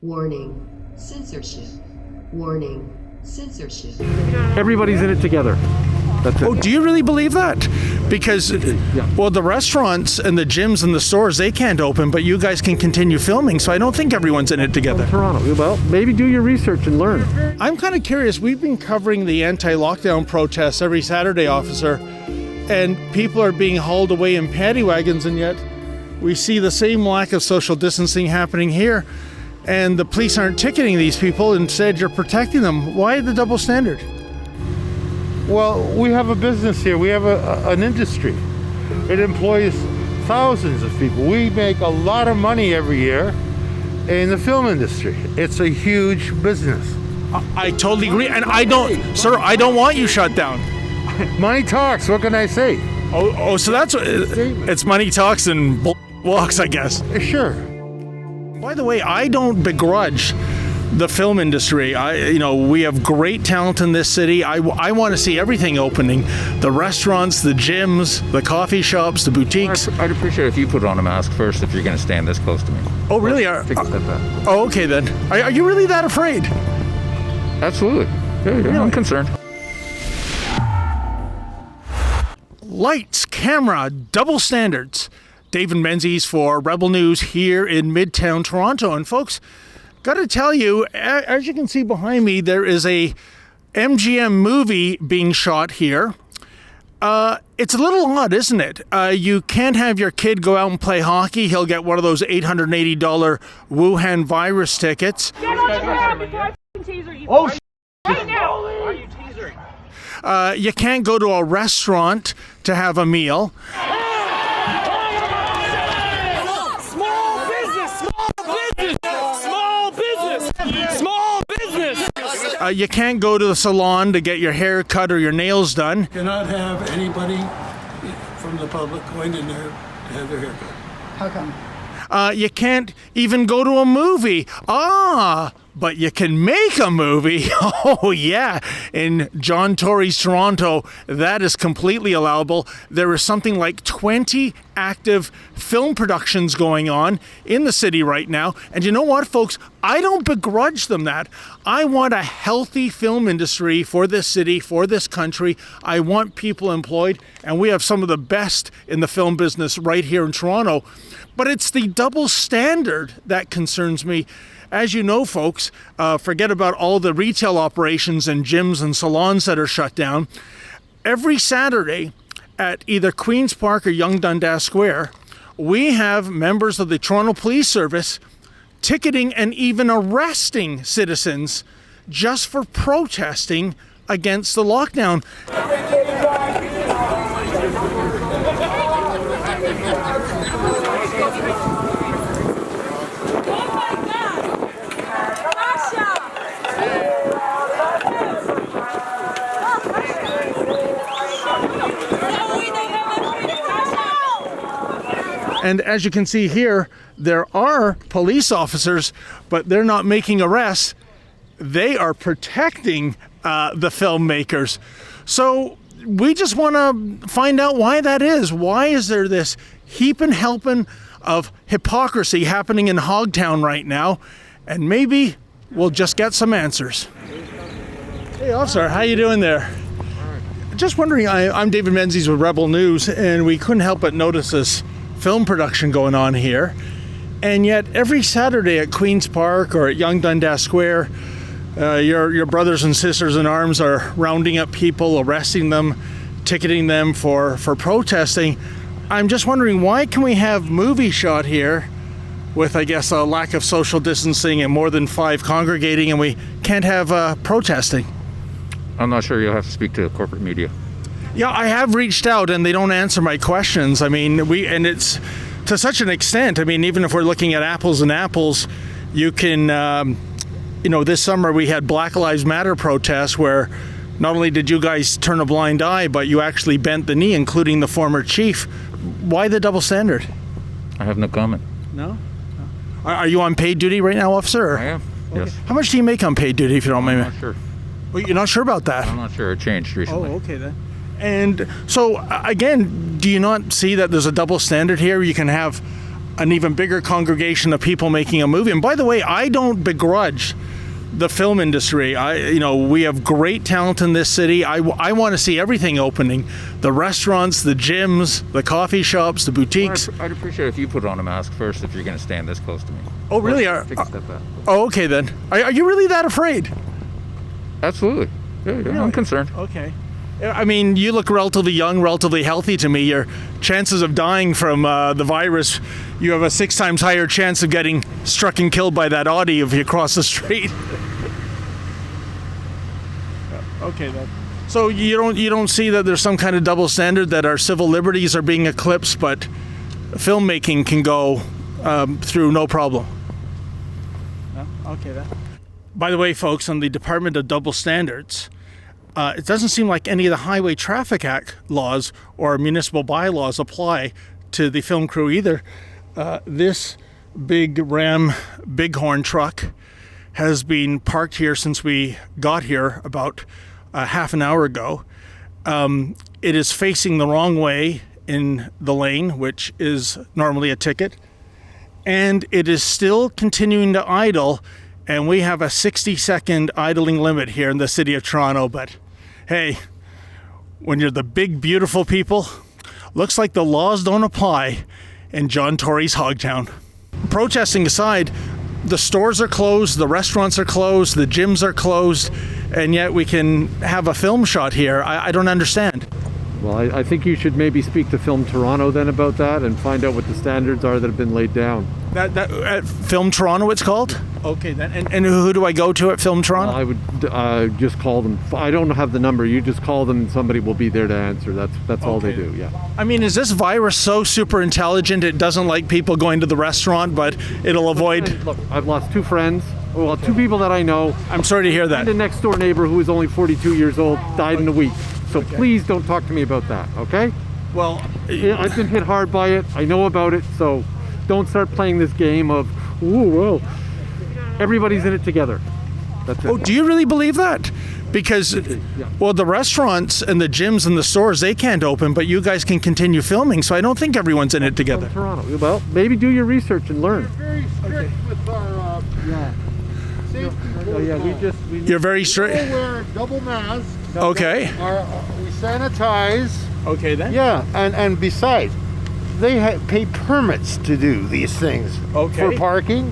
Warning, censorship. Warning, censorship. Everybody's in it together. That's it. Oh, do you really believe that? Because, well, the restaurants and the gyms and the stores, they can't open, but you guys can continue filming, so I don't think everyone's in it together. Toronto. Well, maybe do your research and learn. I'm kind of curious. We've been covering the anti-lockdown protests every Saturday, officer, and people are being hauled away in paddy wagons, and yet we see the same lack of social distancing happening here, and the police aren't ticketing these people. Instead, you're protecting them. Why the double standard? Well, we have a business here. We have an industry. It employs thousands of people. We make a lot of money every year in the film industry. It's a huge business. I totally agree, and I don't want you shut down. Money talks. What can I say? Oh, so that's it's money talks and walks, I guess. Sure. By the way, I don't begrudge the film industry. We have great talent in this city. I want to see everything opening. The restaurants, the gyms, the coffee shops, the boutiques. I'd appreciate it if you put on a mask first if you're going to stand this close to me. Oh, really? Take a step back. Oh, okay then. Are you really that afraid? Absolutely. Yeah, I'm concerned. Lights, camera, double standards. David Menzies for Rebel News here in Midtown Toronto. And folks, got to tell you, as you can see behind me, there is a MGM movie being shot here. It's a little odd, isn't it? You can't have your kid go out and play hockey. He'll get one of those $880 Wuhan virus tickets. Get on the ground before I teaser you. Oh, right now. Why are you teasering? You can't go to a restaurant to have a meal. You can't go to the salon to get your hair cut or your nails done. You cannot have anybody from the public going in there to have their hair cut. How come? You can't even go to a movie. But you can make a movie. Oh, yeah. In John Tory's Toronto, that is completely allowable. There is something like 20 active film productions going on in the city right now. And you know what, folks? I don't begrudge them that. I want a healthy film industry for this city, for this country. I want people employed, and we have some of the best in the film business right here in Toronto. But it's the double standard that concerns me. As you know, folks, forget about all the retail operations and gyms and salons that are shut down. Every Saturday at either Queen's Park or Yonge Dundas Square, we have members of the Toronto Police Service ticketing and even arresting citizens just for protesting against the lockdown. And as you can see here, there are police officers, but they're not making arrests. They are protecting the filmmakers. So we just want to find out why that is. Why is there this heaping helping of hypocrisy happening in Hogtown right now? And maybe we'll just get some answers. Hey, officer, how you doing there? Just wondering, I'm David Menzies with Rebel News, and we couldn't help but notice this film production going on here. And yet every Saturday at Queen's Park or at Yonge Dundas Square, your brothers and sisters in arms are rounding up people, arresting them, ticketing them for protesting. I'm just wondering, why can we have movie shot here with, I guess, a lack of social distancing and more than 5 congregating, and we can't have protesting? I'm not sure. You'll have to speak to corporate media. Yeah, I have reached out and they don't answer my questions. I mean, and it's to such an extent. I mean, even if we're looking at apples and apples, you can, this summer we had Black Lives Matter protests where not only did you guys turn a blind eye, but you actually bent the knee, including the former chief. Why the double standard? I have no comment. No? Are you on paid duty right now, officer? I am, yes. How much do you make on paid duty, if you don't mind me? I'm not sure. Well, you're not sure about that? I'm not sure. It changed recently. Oh, okay then. And so, again, do you not see that there's a double standard here? You can have an even bigger congregation of people making a movie. And by the way, I don't begrudge the film industry. We have great talent in this city. I want to see everything opening: the restaurants, the gyms, the coffee shops, the boutiques. I'd appreciate if you put on a mask first if you're going to stand this close to me. Oh, really? Take a step back. Oh, okay then. Are you really that afraid? Absolutely. Yeah, I'm concerned. Okay. I mean, you look relatively young, relatively healthy to me. Your chances of dying from the virus, you have a 6 times higher chance of getting struck and killed by that Audi if you cross the street. Okay then. So you don't see that there's some kind of double standard, that our civil liberties are being eclipsed, but filmmaking can go through no problem. No? Okay then. By the way, folks, on the Department of Double Standards, it doesn't seem like any of the Highway Traffic Act laws or municipal bylaws apply to the film crew either. This big Ram Bighorn truck has been parked here since we got here about half an hour ago. It is facing the wrong way in the lane, which is normally a ticket, and it is still continuing to idle. And we have a 60-second idling limit here in the city of Toronto. But hey, when you're the big, beautiful people, looks like the laws don't apply in John Tory's Hogtown. Protesting aside, the stores are closed, the restaurants are closed, the gyms are closed, and yet we can have a film shot here. I don't understand. Well, I think you should maybe speak to Film Toronto then about that and find out what the standards are that have been laid down. That Film Toronto, it's called? Okay, then. And who do I go to at Film Toronto? I would just call them. I don't have the number. You just call them and somebody will be there to answer. That's all they do, yeah. I mean, is this virus so super intelligent it doesn't like people going to the restaurant, but it'll avoid... Look, I've lost 2 friends. Well, 2 people that I know. I'm sorry to hear that. And a next door neighbor who was only 42 years old died in a week. So please don't talk to me about that, okay? Well, I've been hit hard by it. I know about it. So don't start playing this game of, ooh, well, everybody's in it together. That's it. Oh, do you really believe that? Because, well, the restaurants and the gyms and the stores, they can't open, but you guys can continue filming. So I don't think everyone's in it together. Toronto. Well, maybe do your research and learn. Very strict with our safety. You're very strict. We wear double masks. Okay. We sanitize. Okay then. Yeah, and besides, they pay permits to do these things. Okay. For parking,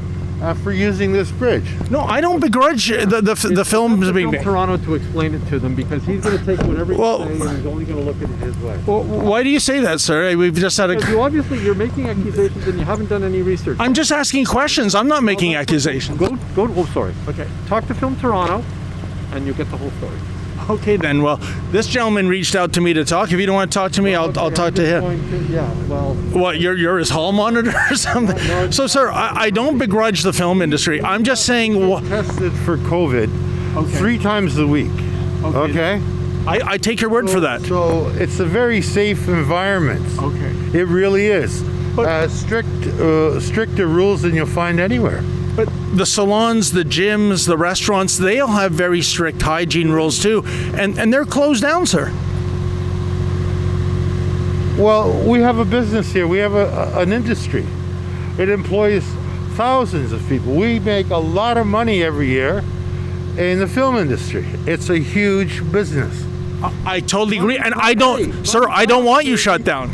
for using this bridge. No, I don't begrudge the films being made. Toronto to explain it to them because he's going to take whatever you say and he's only going to look at it his way. Well, why do you say that, sir? We've just had Because you're making accusations and you haven't done any research. I'm just asking questions. I'm not making accusations. Okay. Talk to Film Toronto and you get the whole story. Okay then. Well, this gentleman reached out to me to talk. If you don't want to talk to me, I'll talk to him. What? You're his hall monitor or something? So, sir, I don't begrudge the film industry. I'm just saying. Tested for COVID 3 times a week. Okay. I take your word for that. So it's a very safe environment. Okay. It really is. Stricter rules than you'll find anywhere. But the salons, the gyms, the restaurants, they all have very strict hygiene rules too, and they're closed down, sir. Well, we have a business here. We have an industry. It employs thousands of people. We make a lot of money every year in the film industry. It's a huge business. I totally agree, and I don't want you shut down.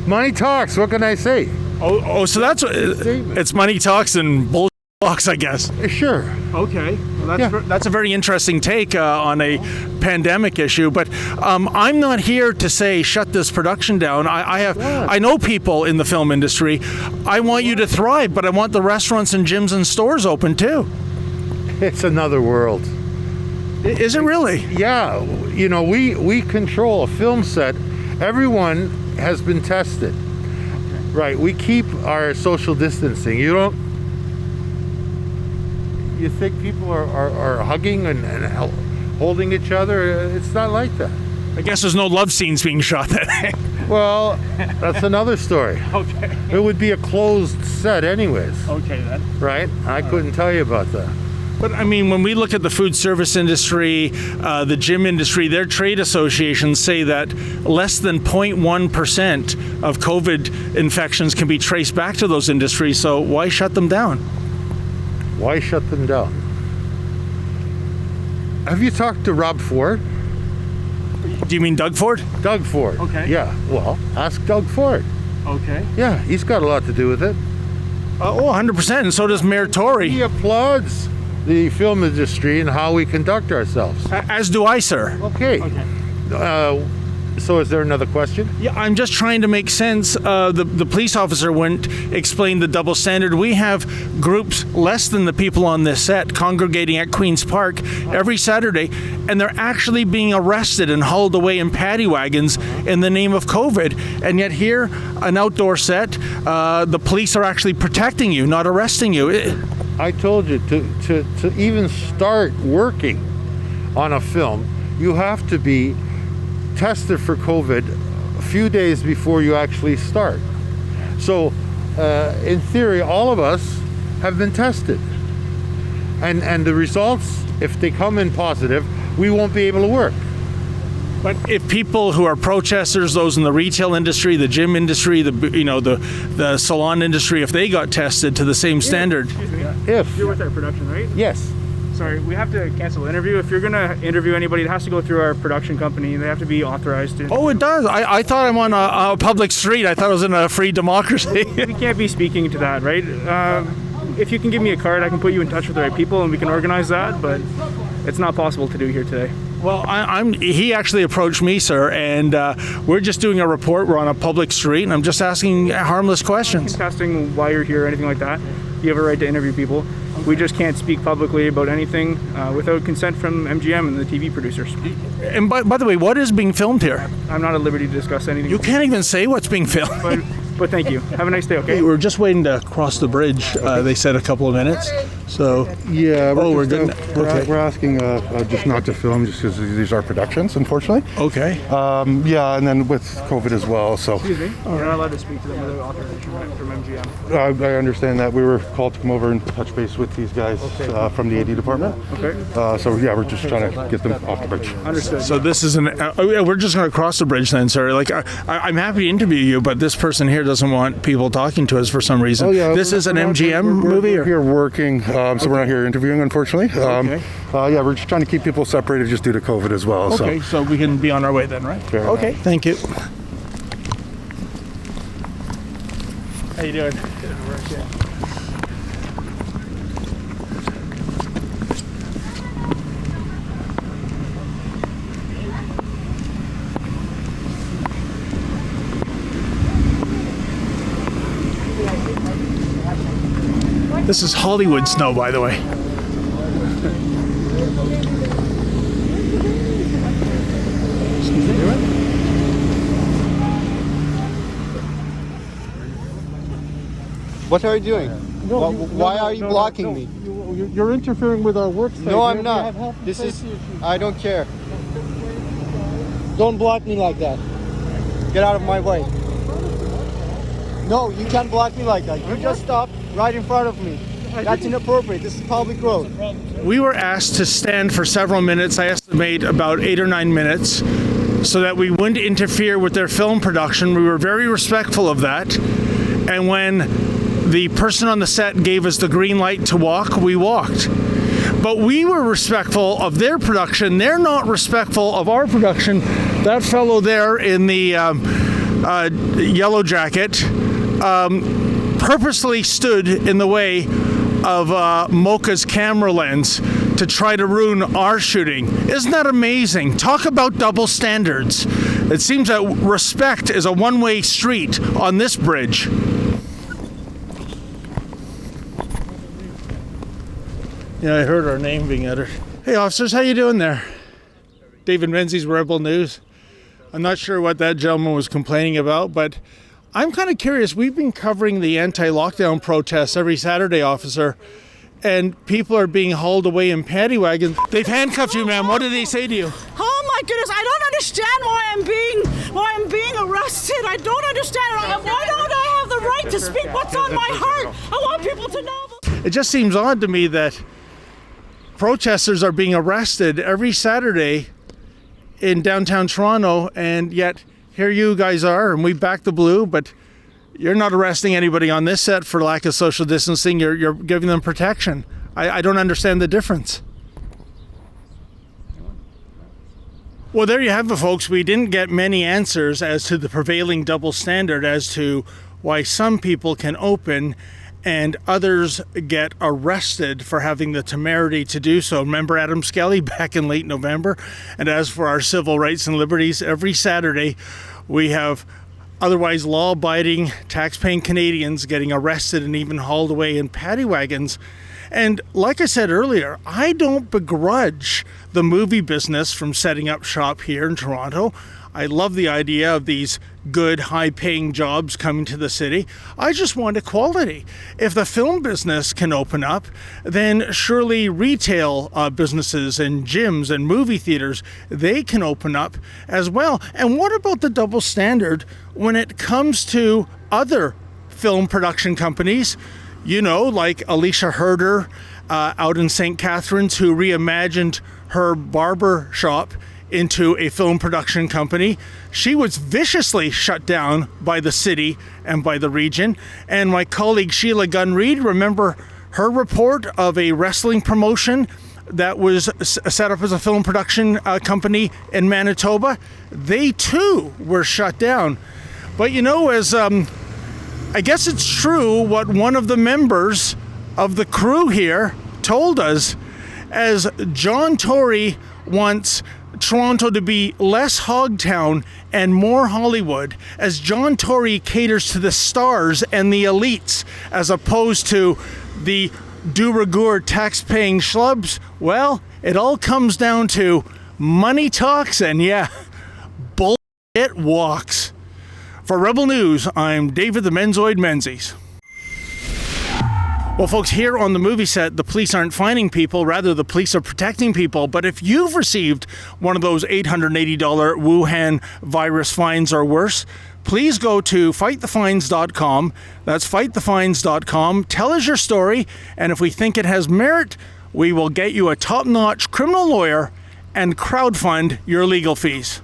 Money talks. What can I say? Oh, so that's it's money talks and bullshit talks, I guess. Sure. Okay, well, that's a very interesting take on a pandemic issue. But I'm not here to say shut this production down. I know people in the film industry. I want you to thrive, but I want the restaurants and gyms and stores open too. It's another world. Is it really? Yeah. You know, we control a film set. Everyone has been tested. Right. We keep our social distancing. You think people are hugging and holding each other? It's not like that. I guess there's no love scenes being shot that day. Well, that's another story. Okay. It would be a closed set anyways. Okay then. Right? I couldn't tell you about that. But I mean, when we look at the food service industry, the gym industry, their trade associations say that less than 0.1% of COVID infections can be traced back to those industries. So why shut them down? Why shut them down? Have you talked to Rob Ford? Do you mean Doug Ford? Doug Ford. Okay. Yeah, well, ask Doug Ford. Okay. Yeah, he's got a lot to do with it. 100%, and so does Mayor Tory. He applauds the film industry and how we conduct ourselves. As do I, sir. Okay. So is there another question? Yeah, I'm just trying to make sense. The police officer wouldn't explain the double standard. We have groups less than the people on this set congregating at Queen's Park every Saturday, and they're actually being arrested and hauled away in paddy wagons in the name of COVID. And yet here, an outdoor set, the police are actually protecting you, not arresting you. I told you, to even start working on a film, you have to be tested for COVID a few days before you actually start. So in theory, all of us have been tested. And the results, if they come in positive, we won't be able to work. But if people who are protesters, those in the retail industry, the gym industry, the salon industry, if they got tested to the same standard. Excuse me. If. You're with our production, right? Yes. Sorry, we have to cancel the interview. If you're going to interview anybody, it has to go through our production company. They have to be authorized to. Oh, it does. I thought I'm on a public street. I thought I was in a free democracy. We can't be speaking to that, right? If you can give me a card, I can put you in touch with the right people and we can organize that, but it's not possible to do here today. Well, he actually approached me, sir, and we're just doing a report. We're on a public street, and I'm just asking harmless questions. Testing why you're here or anything like that. You have a right to interview people. We just can't speak publicly about anything without consent from MGM and the TV producers. And by the way, what is being filmed here? I'm not at liberty to discuss anything. You can't even say what's being filmed. But thank you. Have a nice day, okay? Hey, we're just waiting to cross the bridge. They said a couple of minutes. So. Yeah. We're good. Okay. We're asking just not to film, just because these are productions, unfortunately. Okay. Yeah, and then with COVID as well. So. Excuse me. You're not allowed to speak to them without authorization from MGM. I understand that. We were called to come over and touch base with these guys from the AD department. Okay. So yeah, we're just trying to get them off the bridge. Understood. So this is we're just going to cross the bridge then, sir. Like I'm happy to interview you, but this person here doesn't want people talking to us for some reason. Oh, yeah, this is an MGM movie? We're here working, so we're not here interviewing, unfortunately. Okay. Yeah, we're just trying to keep people separated just due to COVID as well. Okay, so we can be on our way then, right? Fair okay, enough. thank you. How you doing? This is Hollywood snow, by the way. What are you doing? Why are you blocking me? You're interfering with our work. No, I'm not. This is. I don't care. Don't block me like that. Get out of my way. No, you can't block me like that. You just stopped right in front of me. That's inappropriate. This is public road. We were asked to stand for several minutes. I estimate about 8 or 9 minutes, so that we wouldn't interfere with their film production. We were very respectful of that. And when the person on the set gave us the green light to walk, we walked. But we were respectful of their production. They're not respectful of our production. That fellow there in the yellow jacket purposely stood in the way of Mocha's camera lens to try to ruin our shooting. Isn't that amazing? Talk about double standards. It seems that respect is a one-way street on this bridge. Yeah, I heard our name being uttered. Hey officers, how you doing there? David Menzies, Rebel News. I'm not sure what that gentleman was complaining about, but I'm kind of curious. We've been covering the anti-lockdown protests every Saturday, officer, and people are being hauled away in paddy wagons. They've handcuffed you, ma'am. What did they say to you? Oh my goodness, I don't understand why I'm being arrested. I don't understand. Why don't I have the right to speak what's on my heart? I want people to know. It just seems odd to me that protesters are being arrested every Saturday in downtown Toronto, and yet here you guys are, and we back the blue, but you're not arresting anybody on this set for lack of social distancing. You're giving them protection. I don't understand the difference. Well, there you have it, folks. We didn't get many answers as to the prevailing double standard as to why some people can open and others get arrested for having the temerity to do so. Remember Adam Skelly back in late November? And as for our civil rights and liberties, every Saturday we have otherwise law-abiding, tax-paying Canadians getting arrested and even hauled away in paddy wagons. And like I said earlier, I don't begrudge the movie business from setting up shop here in Toronto. I love the idea of these good, high-paying jobs coming to the city. I just want equality. If the film business can open up, then surely retail businesses and gyms and movie theaters, they can open up as well. And what about the double standard when it comes to other film production companies? You know, like Alicia Herder out in St. Catharines, who reimagined her barber shop into a film production company. She was viciously shut down by the city and by the region. And my colleague Sheila Gunn-Reid, remember her report of a wrestling promotion that was set up as a film production company in Manitoba? They too were shut down. But you know, as I guess it's true what one of the members of the crew here told us, as John Tory wants Toronto to be less Hogtown and more Hollywood, as John Tory caters to the stars and the elites as opposed to the de rigueur tax-paying schlubs. Well, it all comes down to money talks, and yeah, bullshit walks. For Rebel News, I'm David the Menzoid Menzies. Well, folks, here on the movie set, the police aren't finding people, rather the police are protecting people. But if you've received one of those $880 Wuhan virus fines or worse, please go to fightthefines.com. That's fightthefines.com. Tell us your story, and if we think it has merit, we will get you a top-notch criminal lawyer and crowdfund your legal fees.